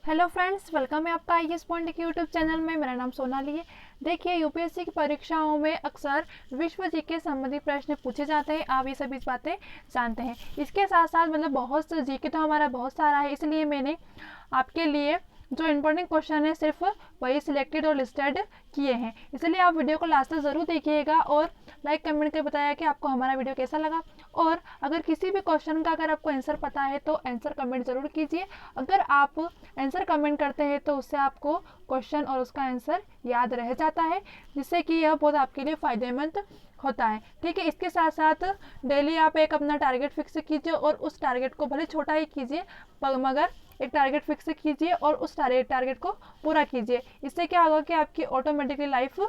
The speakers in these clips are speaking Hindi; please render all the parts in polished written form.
हेलो फ्रेंड्स, वेलकम है आपका आईएएस पॉइंट के यूट्यूब चैनल में। मेरा नाम सोनाली है। देखिए, यूपीएससी की परीक्षाओं में अक्सर विश्व जी के संबंधी प्रश्न पूछे जाते हैं। आप ये सभी बातें जानते हैं। इसके साथ साथ मतलब बहुत जी के तो हमारा बहुत सारा है, इसलिए मैंने आपके लिए जो इम्पोर्टेंट क्वेश्चन है सिर्फ वही सिलेक्टेड और लिस्टेड किए हैं। इसलिए आप वीडियो को लास्ट तक ज़रूर देखिएगा और लाइक कमेंट करके बताया कि आपको हमारा वीडियो कैसा लगा। और अगर किसी भी क्वेश्चन का अगर आपको आंसर पता है तो आंसर कमेंट ज़रूर कीजिए। अगर आप आंसर कमेंट करते हैं तो उससे आपको क्वेश्चन और उसका आंसर याद रह जाता है, जिससे कि यह बहुत आपके लिए फ़ायदेमंद होता है। ठीक है, इसके साथ साथ डेली आप एक अपना टारगेट फिक्स कीजिए और उस टारगेट को भले छोटा ही कीजिए मगर एक टारगेट फिक्स कीजिए और उस टारगेट को पूरा कीजिए। इससे क्या होगा कि आपकी ऑटोमेटिकली लाइफ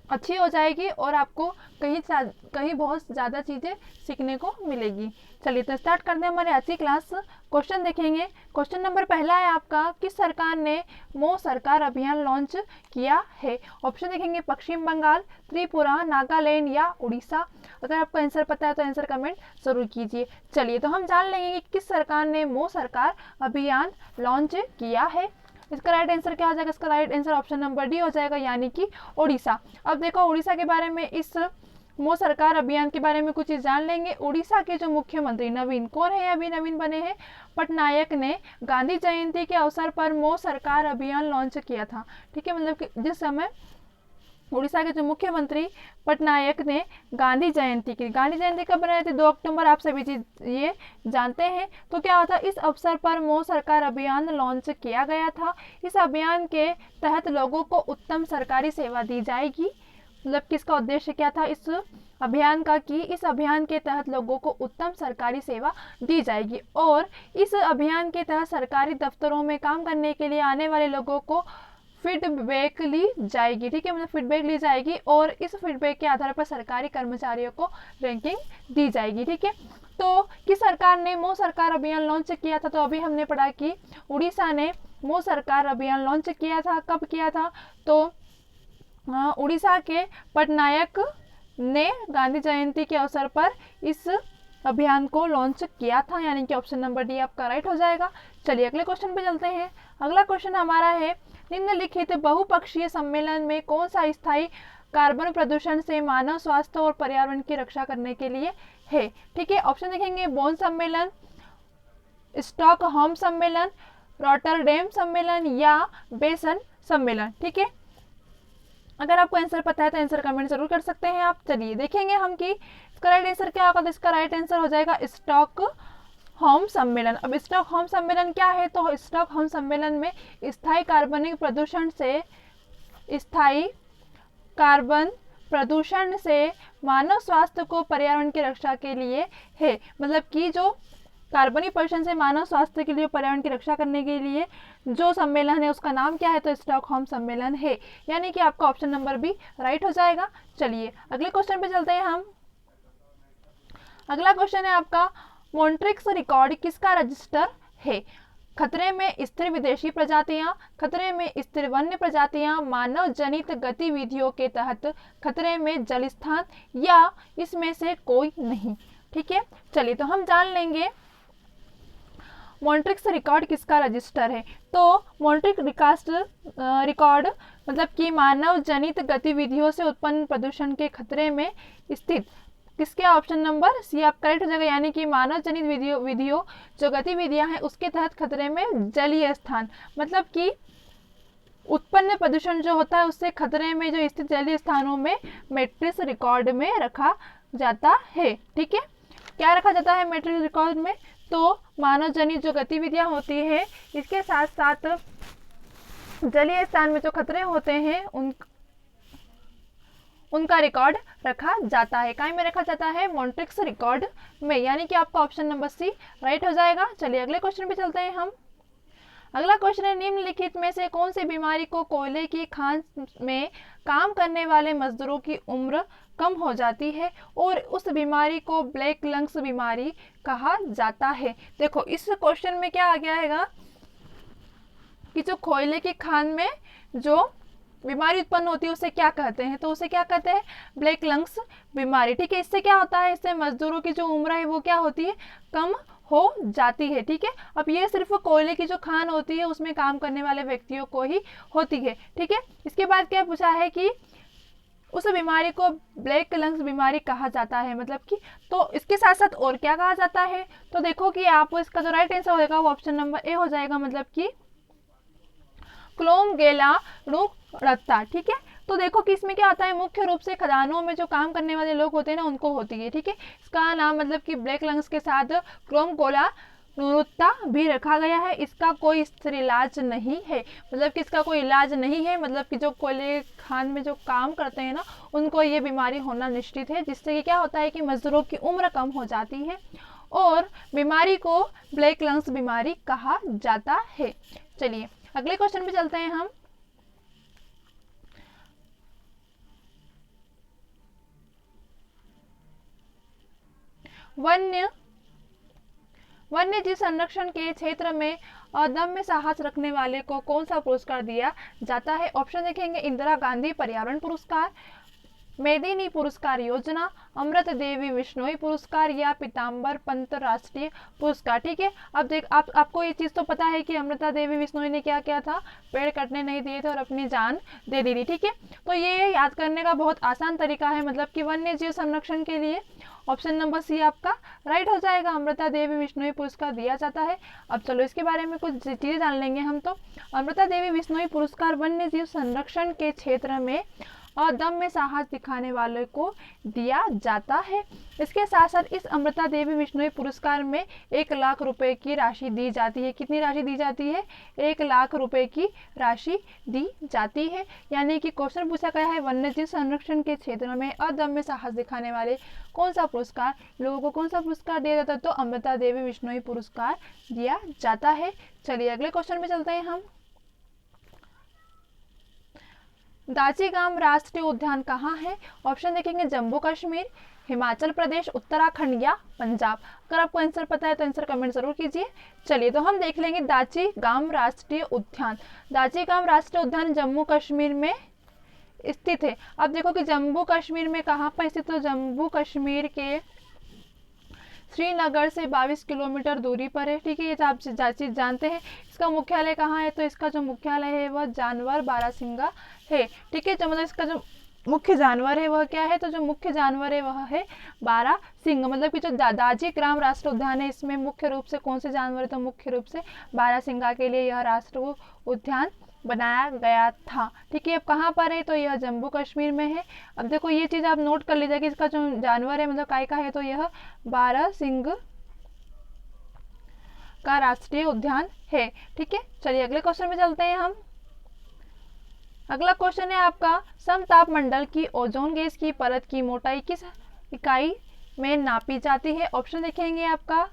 अच्छी हो जाएगी और आपको कहीं बहुत ज़्यादा चीज़ें सीखने को मिलेगी। चलिए तो स्टार्ट करते हैं हमारे आज की क्लास। क्वेश्चन देखेंगे। क्वेश्चन नंबर पहला है आपका, किस सरकार ने मो सरकार अभियान लॉन्च किया है। ऑप्शन देखेंगे, पश्चिम बंगाल, त्रिपुरा, नागालैंड या उड़ीसा। अगर आपको आंसर पता है तो आंसर कमेंट जरूर कीजिए। चलिए तो हम जान लेंगे कि किस सरकार ने मो सरकार अभियान लॉन्च किया है। इसका राइट आंसर क्या हो जाएगा? इसका right answer option number D हो जाएगा, यानी कि उड़ीसा। अब देखो, उड़ीसा के बारे में, इस मो सरकार अभियान के बारे में कुछ चीज जान लेंगे। उड़ीसा के जो मुख्यमंत्री नवीन कौन है, अभी नवीन बने हैं, पटनायक ने गांधी जयंती के अवसर पर मो सरकार अभियान लॉन्च किया था। ठीक है, मतलब कि जिस समय उड़ीसा के जो मुख्यमंत्री पटनायक ने गांधी जयंती कब बनाई थी? 2 अक्टूबर। आप सभी चीज ये जानते हैं। तो क्या होता, इस अवसर पर मो सरकार अभियान लॉन्च किया गया था। इस अभियान के तहत लोगों को उत्तम सरकारी सेवा दी जाएगी। मतलब किसका उद्देश्य क्या था इस अभियान का, कि इस अभियान के तहत लोगों को उत्तम सरकारी सेवा दी जाएगी और इस अभियान के तहत सरकारी दफ्तरों में काम करने के लिए आने वाले लोगों को फीडबैक ली जाएगी। ठीक है, मतलब फीडबैक ली जाएगी और इस फीडबैक के आधार पर सरकारी कर्मचारियों को रैंकिंग दी जाएगी। ठीक है, तो किस सरकार ने मो सरकार अभियान लॉन्च किया था? तो अभी हमने पढ़ा कि उड़ीसा ने मो सरकार अभियान लॉन्च किया था। कब किया था? तो उड़ीसा के पटनायक ने गांधी जयंती के अवसर पर इस अभियान को लॉन्च किया था, यानी कि ऑप्शन नंबर डी आपका राइट हो जाएगा। चलिए अगले क्वेश्चन पे चलते हैं। अगला क्वेश्चन हमारा है, निम्नलिखित बहुपक्षीय सम्मेलन में कौन सा स्थायी कार्बन प्रदूषण से मानव स्वास्थ्य और पर्यावरण की रक्षा करने के लिए है। ठीक है, ऑप्शन देखेंगे, बोन सम्मेलन, स्टॉकहोम सम्मेलन, रॉटरडेम सम्मेलन या बेसन सम्मेलन। ठीक है, अगर आपको आंसर पता है तो आंसर कमेंट जरूर कर सकते हैं आप। चलिए देखेंगे हम कि इसका राइट आंसर क्या होगा। तो इसका राइट आंसर हो जाएगा स्टॉकहोम सम्मेलन। अब स्टॉकहोम सम्मेलन क्या है? तो स्टॉकहोम सम्मेलन में स्थायी कार्बन प्रदूषण से मानव स्वास्थ्य को पर्यावरण की रक्षा के लिए है। मतलब कि जो कार्बनिक प्रदूषण से मानव स्वास्थ्य के लिए, पर्यावरण की रक्षा करने के लिए जो सम्मेलन है उसका नाम क्या है? तो स्टॉकहोम सम्मेलन है, यानी कि आपका ऑप्शन नंबर बी राइट हो जाएगा। चलिए अगले क्वेश्चन पे चलते हैं हम। अगला क्वेश्चन है आपका, मॉन्ट्रिक्स रिकॉर्ड किसका रजिस्टर है। खतरे में स्थिर विदेशी प्रजातियां, खतरे में स्थिर वन्य प्रजातियां, मानव जनित गतिविधियों के तहत खतरे में जल स्थान या इसमें से कोई नहीं। ठीक है, चलिए तो हम जान लेंगे मॉन्ट्रिक्स रिकॉर्ड किसका रजिस्टर है। तो मॉन्ट्रिक रिकॉर्ड मतलब कि मानव जनित गतिविधियों से उत्पन्न प्रदूषण के खतरे में स्थित किसके? ऑप्शन नंबर सी आप करेक्ट हो जाएगा, यानी कि मानव जनित विधियों जो गतिविधियां हैं उसके तहत खतरे में जलीय स्थान, मतलब कि उत्पन्न प्रदूषण जो होता है उससे खतरे में जो स्थित जलीय स्थानों में मैट्रिक्स रिकॉर्ड में रखा जाता है। ठीक है, क्या रखा जाता है मैट्रिक्स रिकॉर्ड में? तो मानव जनित जो गतिविधियां होती है, इसके साथ साथ जलीय स्थान में जो खतरे होते हैं उनका रिकॉर्ड रखा जाता है। कहाँ में रखा जाता है? मॉन्ट्रिक्स रिकॉर्ड में, यानी कि आपका ऑप्शन नंबर सी राइट हो जाएगा। चलिए अगले क्वेश्चन पे चलते हैं हम। अगला क्वेश्चन है, निम्नलिखित में से कौन सी बीमारी को कोयले की खान में काम करने वाले मजदूरों की उम्र कम हो जाती है और उस बीमारी को ब्लैक लंग्स बीमारी कहा जाता है। देखो इस क्वेश्चन में क्या आ गया है कि जो कोयले की खान में जो बीमारी उत्पन्न होती है उसे क्या कहते हैं? तो उसे क्या कहते हैं? ब्लैक लंग्स बीमारी। ठीक है, इससे क्या होता है? इससे मजदूरों की जो उम्र है वो क्या होती है? कम हो जाती है। ठीक है, अब ये सिर्फ कोयले की जो खान होती है उसमें काम करने वाले व्यक्तियों को ही होती है। ठीक है, इसके बाद क्या पूछा है कि उस बीमारी को ब्लैक लंग्स बीमारी कहा जाता है, मतलब कि, तो इसके साथ साथ और क्या कहा जाता है, तो देखो कि आप इसका जो राइट आंसर होगा वो ऑप्शन नंबर ए हो जाएगा, मतलब कि क्लोमगेला रुक्ता। ठीक है, तो देखो कि इसमें क्या आता है, मुख्य रूप से खदानों में जो काम करने वाले लोग होते हैं ना उनको होती है। ठीक है, इसका नाम मतलब कि ब्लैक लंग्स के साथ क्लोमगोला रुक्ता भी रखा गया है। इसका कोई स्थिर इलाज नहीं है, मतलब कि इसका कोई इलाज नहीं है, मतलब कि जो कोयले खान में जो काम करते हैं ना उनको ये बीमारी होना निश्चित है, जिससे कि क्या होता है कि मजदूरों की उम्र कम हो जाती है और बीमारी को ब्लैक लंग्स बीमारी कहा जाता है। चलिए अगले क्वेश्चन पे चलते हैं हम। वन्य जीव संरक्षण के क्षेत्र में अदम्य साहस रखने वाले को कौन सा पुरस्कार दिया जाता है? ऑप्शन देखेंगे, इंदिरा गांधी पर्यावरण पुरस्कार, मेदिनी पुरस्कार योजना, अमृत देवी बिश्नोई पुरस्कार या पीताम्बर पंत राष्ट्रीय पुरस्कार। ठीक है, अब आपको ये चीज तो पता है कि अमृता देवी बिश्नोई ने क्या किया था, पेड़ कटने नहीं दिए थे और अपनी जान दे दी थी। ठीक है, तो ये याद करने का बहुत आसान तरीका है, मतलब कि वन्य जीव संरक्षण के लिए ऑप्शन नंबर सी आपका राइट हो जाएगा, अमृता देवी बिश्नोई पुरस्कार दिया जाता है। अब चलो इसके बारे में कुछ चीजें जान लेंगे हम। तो अमृता देवी बिश्नोई पुरस्कार वन्य जीव संरक्षण के क्षेत्र में अदम्य साहस दिखाने वाले को दिया जाता है। इसके साथ साथ इस अमृता देवी बिश्नोई पुरस्कार में 1 लाख रुपए की राशि दी जाती है। कितनी राशि दी जाती है? 1 लाख रुपए की राशि दी जाती है। यानी कि क्वेश्चन पूछा गया है वन्यजीव संरक्षण के क्षेत्र में अदम्य साहस दिखाने वाले कौन सा पुरस्कार, लोगों को कौन सा पुरस्कार दिया जाता है, तो अमृता देवी बिश्नोई पुरस्कार दिया जाता है। चलिए अगले क्वेश्चन में चलते हैं हम। दाचीगाम राष्ट्रीय उद्यान कहाँ है? ऑप्शन देखेंगे, जम्मू कश्मीर, हिमाचल प्रदेश, उत्तराखंड या पंजाब। अगर आपको आंसर पता है तो आंसर कमेंट जरूर कीजिए। चलिए तो हम देख लेंगे दाचीगाम राष्ट्रीय उद्यान। दाचीगाम राष्ट्रीय उद्यान जम्मू कश्मीर में स्थित है। अब देखो कि जम्मू कश्मीर में कहाँ पर स्थित, तो जम्मू कश्मीर के श्रीनगर से 22 किलोमीटर दूरी पर है। ठीक है, ये आप चीज जानते हैं। इसका मुख्यालय कहाँ है, तो इसका जो मुख्यालय है वह जानवर बारासिंगा है। ठीक है, जो मतलब इसका जो मुख्य जानवर है वह क्या है, तो जो मुख्य जानवर है वह है बारासिंगा। मतलब कि जो दाचीगाम राष्ट्रीय उद्यान है इसमें मुख्य रूप से कौन से जानवर है, तो मुख्य रूप से बारासिंगा के लिए यह राष्ट्रीय उद्यान बनाया गया था। ठीक है, अब कहाँ पर है, तो यह जम्मू कश्मीर में है। अब देखो ये चीज आप नोट कर लीजिए कि इसका जो जानवर है मतलब काय का है, तो यह बारासिंगा का राष्ट्रीय उद्यान है। ठीक है, चलिए अगले क्वेश्चन में चलते हैं हम। अगला क्वेश्चन है आपका, समताप मंडल की ओजोन गैस की परत की मोटाई किस इकाई में नापी जाती है? ऑप्शन देखेंगे आपका,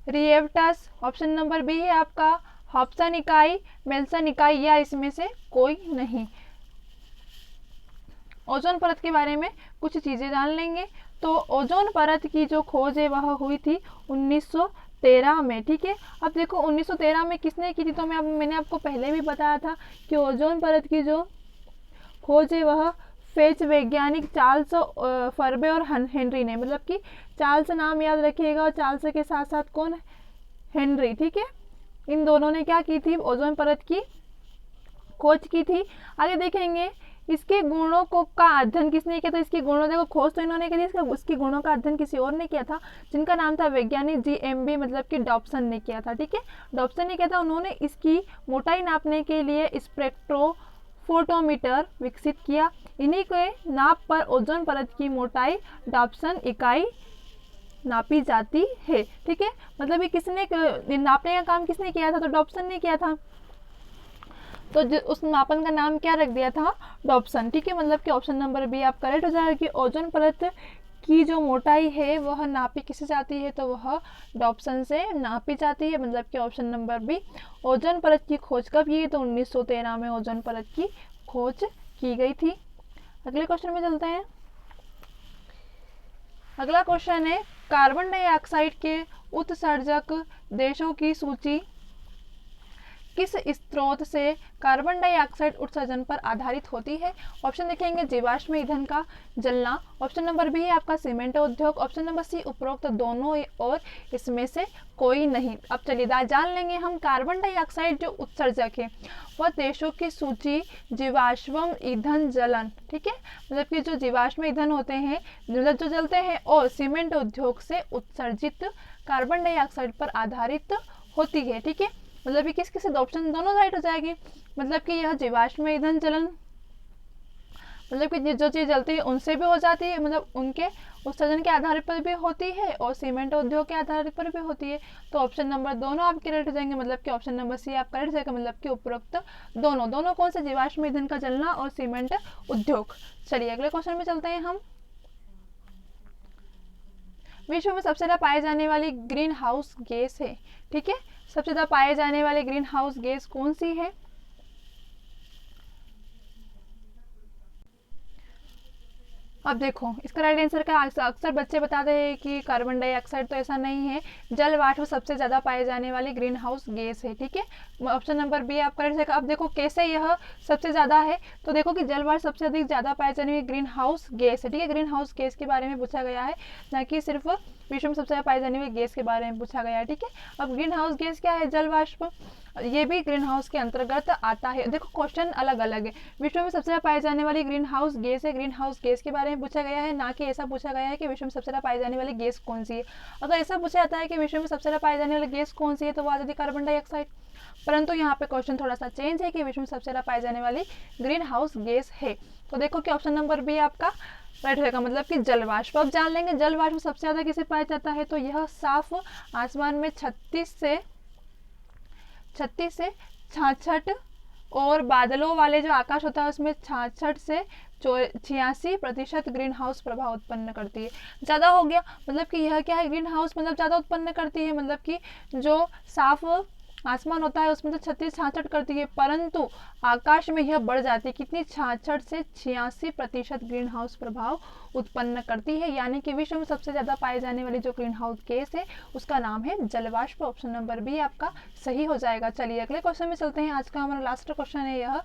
रिएक्टस, ऑप्शन नंबर बी है आपका हॉब्सन इकाई, मेल्सन इकाई या इसमें से कोई नहीं। ओजोन परत के बारे में कुछ चीजें जान लेंगे। तो ओजोन परत की जो खोज है वह हुई थी 1913 में। ठीक है, अब देखो 1913 में किसने की थी, तो मैंने आपको पहले भी बताया था कि ओजोन परत की जो खोज है वह फ्रेंच वैज्ञानिक चार्ल्स फर्बे और हेनरी ने, मतलब कि चार्ल्स नाम याद रखिएगा और चार्ल्स के साथ साथ कौन, हेनरी। ठीक है, इन दोनों ने क्या की थी, ओजोन परत की खोज की थी। आगे देखेंगे इसके गुणों को का अध्ययन किसने किया था, इसके गुणों, देखो खोज तो इन्होंने की थी, उसके गुणों का अध्ययन किसी और ने किया था जिनका नाम था वैज्ञानिक GMB, मतलब कि डॉप्सन ने किया था। ठीक है, डॉप्सन ने किया था। उन्होंने इसकी मोटाई नापने के लिए स्पेक्ट्रोफोटोमीटर विकसित किया। इन्हीं के नाप पर ओजोन परत की मोटाई डॉप्सन इकाई नापी जाती है। ठीक है, मतलब ये किसने नापने का काम किसने किया था, तो डॉप्सन ने किया था। तो उस मापन का नाम क्या रख दिया था, डॉप्सन। ठीक है, मतलब कि ऑप्शन नंबर बी आप करेक्ट हो जाएगा कि ओजोन परत की जो मोटाई है वह नापी किससे जाती है, तो वह डॉप्सन से नापी जाती है। मतलब कि ऑप्शन नंबर बी। ओजोन परत की खोज कब की, तो 1913 में ओजोन परत की खोज की गई थी। अगले क्वेश्चन में चलते हैं। अगला क्वेश्चन है, कार्बन डाइऑक्साइड के उत्सर्जक देशों की सूची किस स्रोत से कार्बन डाइऑक्साइड उत्सर्जन पर आधारित होती है? ऑप्शन देखेंगे जीवाश्म ईंधन का जलना, ऑप्शन नंबर बी है आपका सीमेंट उद्योग, ऑप्शन नंबर सी उपरोक्त दोनों और इसमें से कोई नहीं। अब चलिए जान लेंगे हम कार्बन डाइऑक्साइड जो उत्सर्जक है वह देशों की सूची जीवाश्म ईंधन जलन, ठीक है, मतलब कि जो जीवाश्म ईंधन होते हैं मतलब जो जलते हैं और सीमेंट उद्योग से उत्सर्जित कार्बन डाइऑक्साइड पर आधारित होती है, ठीक है। मतलब कि किस किस ऑप्शन दोनों राइट हो जाएगी, मतलब कि यह जीवाश्म ईंधन जलन मतलब कि जो चीज़ जलती है उनसे भी हो जाती है, मतलब उनके उत्सर्जन के आधार पर भी होती है और सीमेंट उद्योग के आधार पर भी होती है। तो ऑप्शन नंबर दोनों आपके राइट हो जाएंगे, मतलब कि ऑप्शन नंबर सी आपका राइट हो जाएगा, मतलब कि उपरोक्त दोनों कौन से जीवाश्म ईंधन का जलना और सीमेंट उद्योग। चलिए अगले क्वेश्चन में चलते हैं हम। विश्व में सबसे ज़्यादा पाए जाने वाली ग्रीन हाउस गैस है, ठीक है, सबसे ज़्यादा पाए जाने वाली ग्रीन हाउस गैस कौन सी है? अब देखो इसका राइट आंसर का अक्सर बच्चे बताते हैं कि कार्बन डाइऑक्साइड, तो ऐसा नहीं है, जल वाष्प सबसे ज़्यादा पाए जाने वाली ग्रीन हाउस गैस है, ठीक है, ऑप्शन नंबर बी आपका राइट आंसर। अब देखो कैसे यह सबसे ज़्यादा है, तो देखो कि जल वाष्प सबसे अधिक ज़्यादा पाए जाने वाली ग्रीन हाउस गैस है, ठीक है, ग्रीन हाउस गैस के बारे में पूछा गया है, ना कि सिर्फ विश्व में सबसे ज़्यादा पाई जाने वाली गैस के बारे में पूछा गया है, ठीक है। अब ग्रीन हाउस गैस क्या है? जल वाष्प, ये भी ग्रीन हाउस के अंतर्गत आता है। देखो क्वेश्चन अलग अलग है, विश्व में सबसे ज़्यादा पाई जाने वाली ग्रीन हाउस गैस है, ग्रीन हाउस गैस के बारे में पूछा गया है, ना कि ऐसा पूछा गया है कि विश्व में सबसे ज़्यादा पाई जाने वाली गैस कौन सी है। अगर ऐसा पूछा जाता है कि विश्व में सबसे ज़्यादा पाई जाने वाली गैस कौन सी है तो वो आ जाती है कार्बन डाइऑक्साइड, परंतु यहाँ पे क्वेश्चन थोड़ा सा चेंज है कि विश्व में सबसे ज़्यादा पाई जाने वाली ग्रीन हाउस गैस है। तो देखो कि ऑप्शन नंबर बी आपका राइट रहेगा, मतलब कि जल वाष्प। अब जान लेंगे जल वाष्प सबसे ज़्यादा किसे पाया जाता है, तो यह साफ आसमान में 36 से 66 और बादलों वाले जो आकाश होता है उसमें 66 से 86% ग्रीन हाउस प्रभाव उत्पन्न करती है। ज़्यादा हो गया, मतलब कि यह क्या है, ग्रीन हाउस मतलब ज़्यादा उत्पन्न करती है, मतलब कि जो साफ आसमान होता है उसमें तो 36-66 करती है, परंतु आकाश में यह बढ़ जाती है कितनी, 66 से 86% ग्रीन हाउस प्रभाव उत्पन्न करती है। यानी कि विश्व में सबसे ज़्यादा पाए जाने वाली जो ग्रीन हाउस गैस है उसका नाम है जलवाष्प। ऑप्शन नंबर बी आपका सही हो जाएगा। चलिए अगले क्वेश्चन में चलते हैं। आज का हमारा लास्ट क्वेश्चन है यह,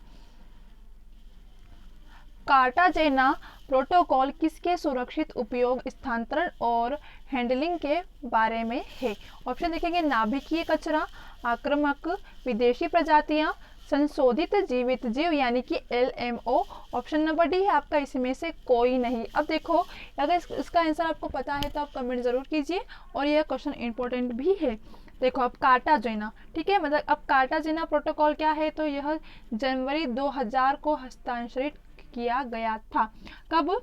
कार्टाजेना प्रोटोकॉल किसके सुरक्षित उपयोग, स्थानांतरण और हैंडलिंग के बारे में है? ऑप्शन देखेंगे नाभिकीय कचरा, आक्रामक विदेशी प्रजातियां, संशोधित जीवित जीव यानी कि LMO। ऑप्शन नंबर डी है आपका इसमें से कोई नहीं। अब देखो अगर इसका आंसर आपको पता है तो आप कमेंट जरूर कीजिए, और यह क्वेश्चन इंपॉर्टेंट भी है। देखो अब कार्टाजेना, ठीक है, मतलब अब कार्टाजेना प्रोटोकॉल क्या है, तो यह जनवरी 2000 को हस्ताक्षरित किया गया था। कब?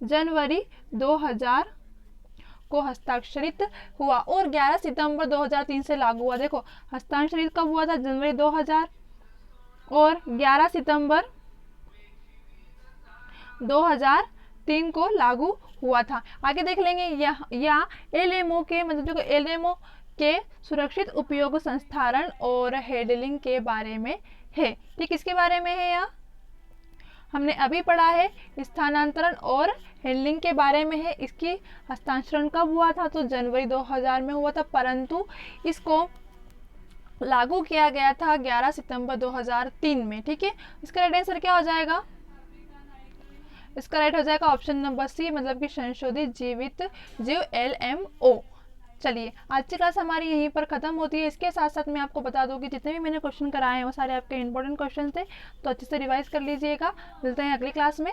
जनवरी 2000 को हस्ताक्षरित हुआ और 11 सितंबर 2003 से लागू हुआ। देखो हस्ताक्षरित कब हुआ था? जनवरी 2000 और 11 सितंबर 2003 को लागू हुआ था। आगे देख लेंगे या LMO के मतलब जो LMO के सुरक्षित उपयोग, संस्थारण और हैंडलिंग के बारे में है। ठीक, इसके बारे में है या हमने अभी पढ़ा है, स्थानांतरण और हैंडलिंग के बारे में है। इसकी हस्तांतरण कब हुआ था? तो जनवरी 2000 में हुआ था, परंतु इसको लागू किया गया था 11 सितंबर 2003 में। ठीक है, इसका राइट आंसर क्या हो जाएगा? इसका राइट हो जाएगा ऑप्शन नंबर सी, मतलब कि संशोधित जीवित जीव LMO। चलिए आज की क्लास हमारी यहीं पर खत्म होती है। इसके साथ साथ मैं आपको बता दूं कि जितने भी मैंने क्वेश्चन कराए हैं वो सारे आपके इंपॉर्टेंट क्वेश्चन थे, तो अच्छे से रिवाइज कर लीजिएगा। मिलते हैं अगली क्लास में।